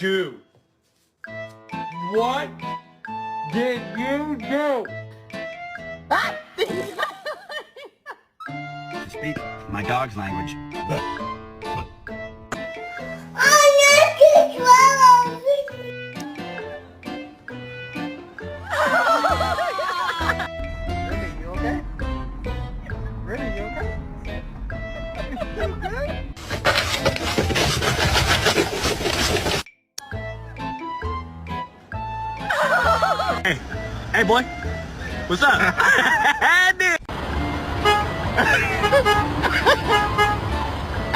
do? What did you do? Speak my dog's language. Remy, you okay? Remy, you okay? You okay? Hey boy, what's up?